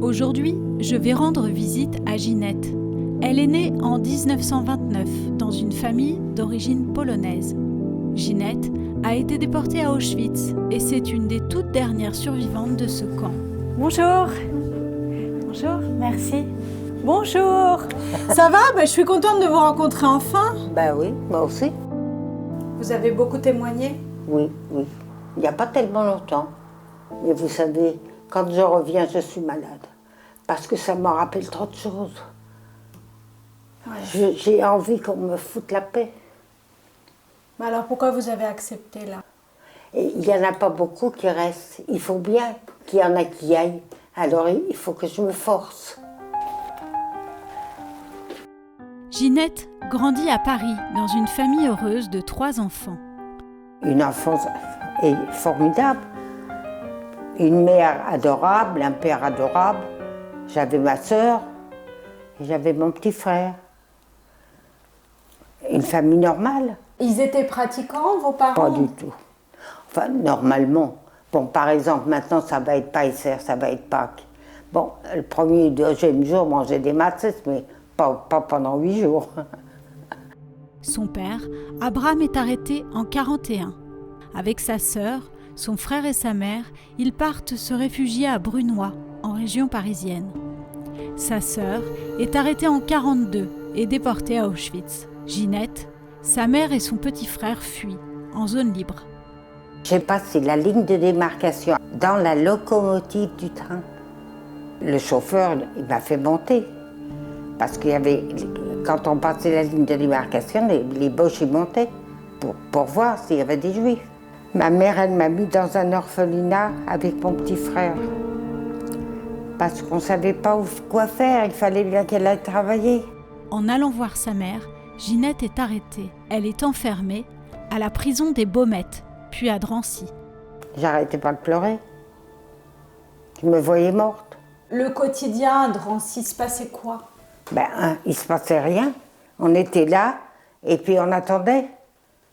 Aujourd'hui, je vais rendre visite à Ginette. Elle est née en 1929 dans une famille d'origine polonaise. Ginette a été déportée à Auschwitz et c'est une des toutes dernières survivantes de ce camp. Bonjour. Bonjour, merci. Bonjour. Ça va? Je suis contente de vous rencontrer enfin. Oui, moi aussi. Vous avez beaucoup témoigné? Oui. Il n'y a pas tellement longtemps. Mais vous savez, quand je reviens, je suis malade. Parce que ça me rappelle trop de choses. Ouais. J'ai envie qu'on me foute la paix. Mais alors pourquoi vous avez accepté là? Et il n'y en a pas beaucoup qui restent. Il faut bien qu'il y en a qui aillent. Alors il faut que je me force. Ginette grandit à Paris dans une famille heureuse de 3 enfants. Une enfance est formidable. Une mère adorable, un père adorable. J'avais ma sœur et j'avais mon petit frère. Une famille normale. Ils étaient pratiquants, vos parents? Pas du tout. Enfin, normalement. Bon, par exemple, maintenant, ça va être Pâques, ça va être Pâques. Bon, le premier et le deuxième jour, manger des matzes, mais pas pendant 8 jours. Son père, Abraham, est arrêté en 1941. Avec sa sœur, son frère et sa mère, ils partent se réfugier à Brunoy, en région parisienne. Sa sœur est arrêtée en 1942 et déportée à Auschwitz. Ginette, sa mère et son petit frère fuient en zone libre. J'ai passé la ligne de démarcation dans la locomotive du train. Le chauffeur, il m'a fait monter. Parce qu'il y avait, quand on passait la ligne de démarcation, les boches y montaient pour voir s'il y avait des juifs. Ma mère, elle m'a mis dans un orphelinat avec mon petit frère. Parce qu'on ne savait pas quoi faire, il fallait bien qu'elle aille travailler. En allant voir sa mère, Ginette est arrêtée. Elle est enfermée à la prison des Baumettes, puis à Drancy. J'arrêtais pas de pleurer. Je me voyais morte. Le quotidien à Drancy, se passait quoi? Il se passait rien. On était là et puis on attendait.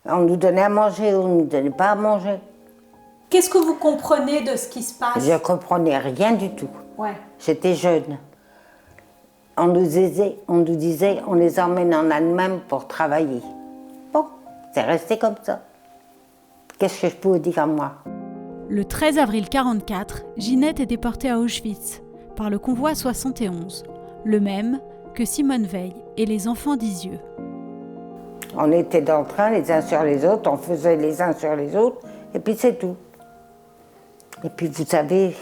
On nous donnait à manger ou on nous donnait pas à manger. Qu'est-ce que vous comprenez de ce qui se passe? Je comprenais rien du tout. Ouais. J'étais jeune. On nous disait, on les emmène en Allemagne pour travailler. Bon, c'est resté comme ça. Qu'est-ce que je peux vous dire à moi? Le 13 avril 1944, Ginette est déportée à Auschwitz par le convoi 71, le même que Simone Veil et les enfants d'Isieux. On était dans le train les uns sur les autres, on faisait les uns sur les autres, et puis c'est tout. Et puis vous savez,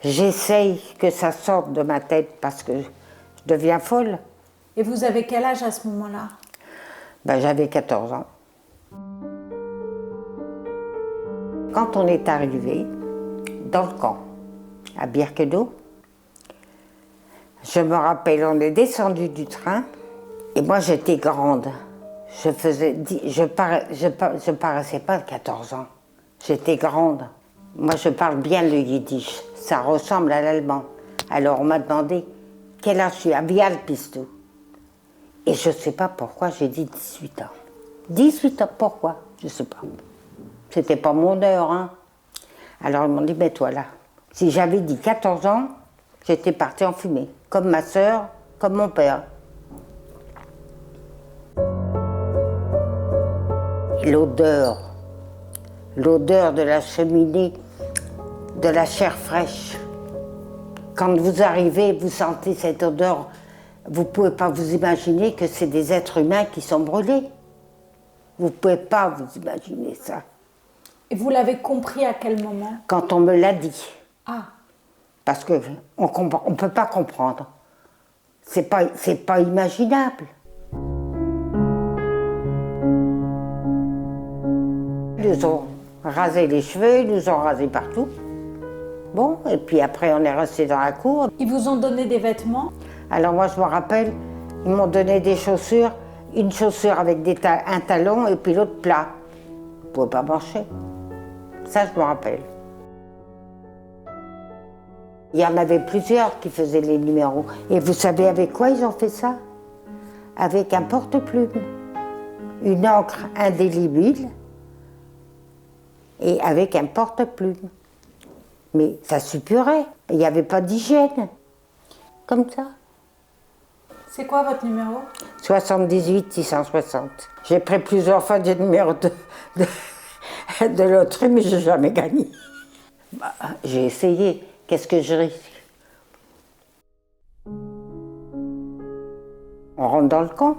j'essaye que ça sorte de ma tête parce que je deviens folle. Et vous avez quel âge à ce moment-là? J'avais 14 ans. Quand on est arrivé dans le camp, à Birkenau, je me rappelle, on est descendu du train et moi j'étais grande. Je paraissais pas de 14 ans. J'étais grande. Moi je parle bien le yiddish, ça ressemble à l'allemand. Alors on m'a demandé quel âge je suis, à Vial Pistou. Et je ne sais pas pourquoi j'ai dit 18 ans. 18 ans, pourquoi? Je ne sais pas. C'était pas mon heure, hein. Alors ils m'ont dit, mets-toi là. Si j'avais dit 14 ans, j'étais partie en fumée. Comme ma sœur, comme mon père. L'odeur de la cheminée, de la chair fraîche. Quand vous arrivez, vous sentez cette odeur, vous ne pouvez pas vous imaginer que c'est des êtres humains qui sont brûlés. Vous ne pouvez pas vous imaginer ça. Et vous l'avez compris à quel moment? Quand on me l'a dit. Ah. Parce qu'on ne peut pas comprendre. C'est pas imaginable. Ils nous ont rasé les cheveux, ils nous ont rasé partout. Bon, et puis après on est resté dans la cour. Ils vous ont donné des vêtements? Alors moi je me rappelle, ils m'ont donné des chaussures, une chaussure avec un talon et puis l'autre plat. Vous ne pouvez pas marcher. Ça je me rappelle. Il y en avait plusieurs qui faisaient les numéros. Et vous savez avec quoi ils ont fait ça? Avec un porte-plume, une encre indélébile et avec un porte-plume. Mais ça suppurait. Il n'y avait pas d'hygiène. Comme ça. C'est quoi votre numéro? 78 660. J'ai pris plusieurs fois des numéros de loterie, mais je n'ai jamais gagné. Bah, j'ai essayé. Qu'est-ce que je risque? On rentre dans le camp.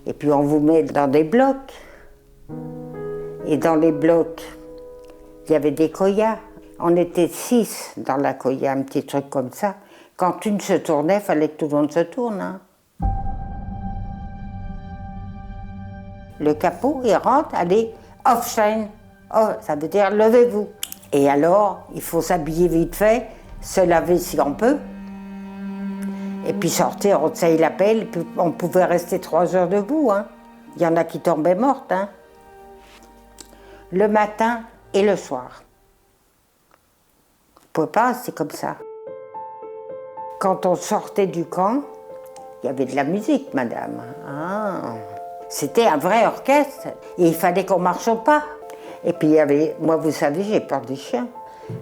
Et puis on vous met dans des blocs. Et dans les blocs, il y avait des koyas. On était 6 dans la koya, un petit truc comme ça. Quand une se tournait, il fallait que tout le monde se tourne. Hein. Le capot, il rentre, allez, off-chain. Oh, ça veut dire levez-vous. Et alors, il faut s'habiller vite fait, se laver si on peut. Et puis sortir, on taille la pelle, puis on pouvait rester 3 heures debout. Hein. Il y en a qui tombaient mortes. Hein. Le matin et le soir. On ne pouvait pas rester comme ça. Quand on sortait du camp, il y avait de la musique, madame. Ah. C'était un vrai orchestre. Et il fallait qu'on marche au pas. Et puis il y avait, moi vous savez, j'ai peur des chiens.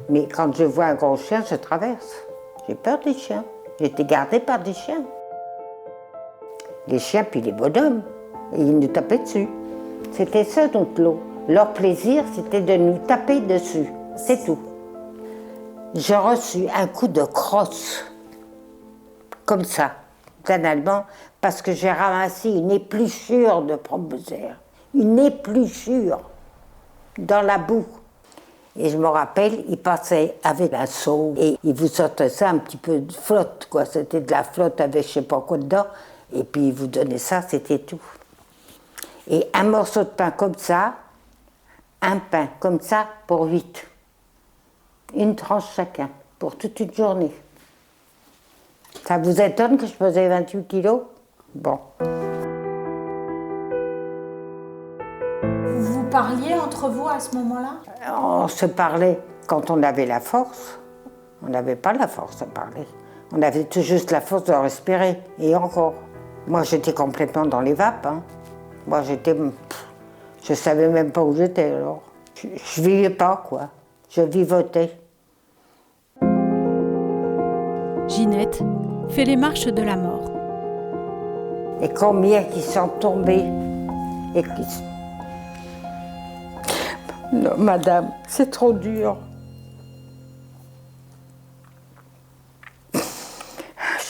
Mais quand je vois un gros chien, je traverse. J'ai peur des chiens. J'ai été gardée par des chiens. Les chiens puis les bonhommes. Et ils nous tapaient dessus. C'était ça notre lot. Leur plaisir, c'était de nous taper dessus. C'est tout. J'ai reçu un coup de crosse. Comme ça, d'un Allemand, parce que j'ai ramassé une épluchure de pommes de terre. Une épluchure dans la boue. Et je me rappelle, il passait avec un seau et il vous sortait ça un petit peu de flotte, quoi. C'était de la flotte avec je sais pas quoi dedans. Et puis il vous donnait ça, c'était tout. Et un morceau de pain comme ça, un pain comme ça pour 8. Une tranche chacun, pour toute une journée. Ça vous étonne que je pesais 28 kilos? Bon. Vous parliez entre vous à ce moment-là? On se parlait quand on avait la force. On n'avait pas la force à parler. On avait tout juste la force de respirer, et encore. Moi, j'étais complètement dans les vapes. Hein. Moi, j'étais... Je savais même pas où j'étais, alors. Je vivais pas, quoi. Je vivotais. Ginette fait les marches de la mort. Et combien qui sont tombés et qui... Non, madame, c'est trop dur.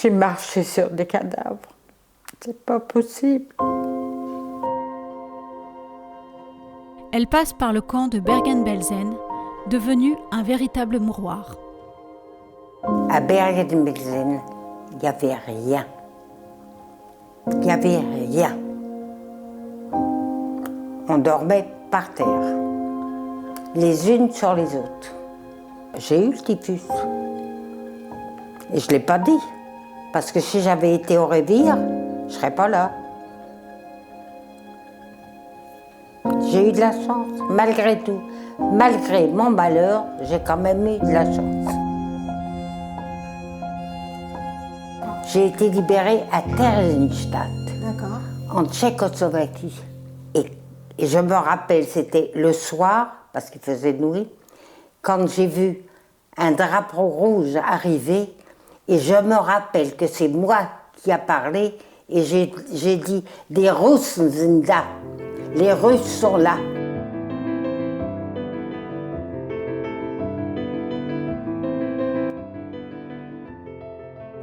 J'ai marché sur des cadavres. C'est pas possible. Elle passe par le camp de Bergen-Belsen, devenu un véritable mouroir. À Bergen-Belsen, il n'y avait rien. Il n'y avait rien. On dormait par terre, les unes sur les autres. J'ai eu le typhus. Et je ne l'ai pas dit, parce que si j'avais été au Révire, je ne serais pas là. J'ai eu de la chance, malgré tout. Malgré mon malheur, j'ai quand même eu de la chance. J'ai été libérée à Theresienstadt, en Tchécoslovaquie. Et je me rappelle, c'était le soir, parce qu'il faisait nuit, quand j'ai vu un drapeau rouge arriver, et je me rappelle que c'est moi qui a parlé, et j'ai dit « des Russen sind da ». Les Russes sont là.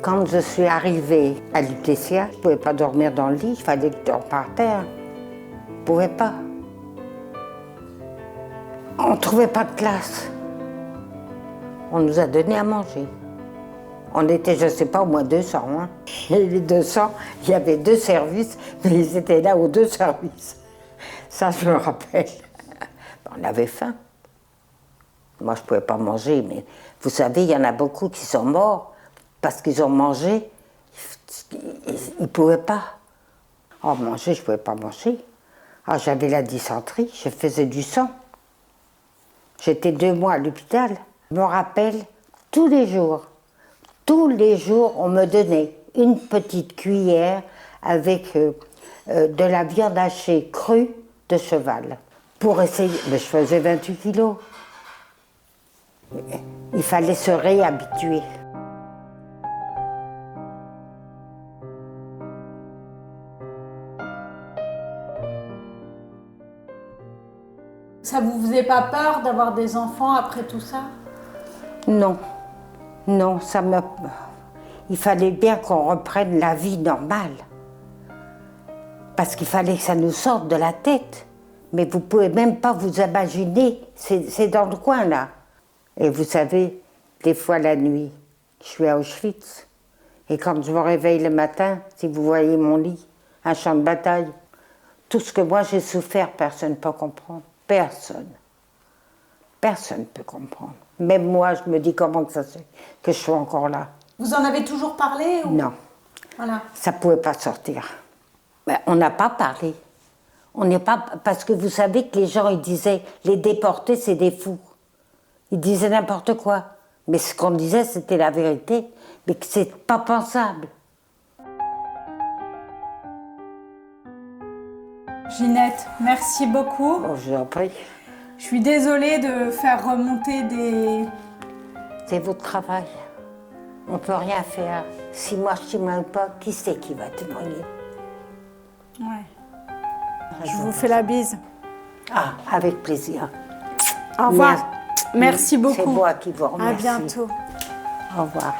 Quand je suis arrivée à Lutetia, je ne pouvais pas dormir dans le lit, il fallait que je dorme par terre. Je ne pouvais pas. On ne trouvait pas de place. On nous a donné à manger. On était, je ne sais pas, au moins 200. Hein. Et les 200, il y avait 2 services, mais ils étaient là aux 2 services. Ça, je me rappelle. On avait faim. Moi, je ne pouvais pas manger, mais vous savez, il y en a beaucoup qui sont morts parce qu'ils ont mangé. Ils ne pouvaient pas. Oh, manger, je ne pouvais pas manger. Ah, j'avais la dysenterie, je faisais du sang. J'étais 2 mois à l'hôpital. Je me rappelle, tous les jours, on me donnait une petite cuillère avec de la viande hachée crue de cheval. Pour essayer, mais je faisais 28 kilos. Il fallait se réhabituer. Ça vous faisait pas peur d'avoir des enfants après tout ça? Non, non, il fallait bien qu'on reprenne la vie normale. Parce qu'il fallait que ça nous sorte de la tête. Mais vous pouvez même pas vous imaginer, c'est dans le coin là. Et vous savez, des fois la nuit, je suis à Auschwitz. Et quand je me réveille le matin, si vous voyez mon lit, un champ de bataille, tout ce que moi j'ai souffert, personne ne peut comprendre. Personne. Personne ne peut comprendre. Même moi, je me dis comment que ça se fait que je sois encore là. Vous en avez toujours parlé ou... Non. Voilà. Ça ne pouvait pas sortir. Ben, on n'a pas parlé. On n'est pas... Parce que vous savez que les gens, ils disaient, les déportés, c'est des fous. Ils disaient n'importe quoi. Mais ce qu'on disait, c'était la vérité. Mais que c'est pas pensable. Ginette, merci beaucoup. Oh, je vous en prie. Je suis désolée de faire remonter des... C'est votre travail. On ne peut rien faire. Si moi je ne témoigne pas, qui c'est qui va témoigner? Ouais. Je vous fais la bise. Ah, avec plaisir. Au revoir. Merci beaucoup. C'est moi qui vous remercie. À bientôt. Au revoir.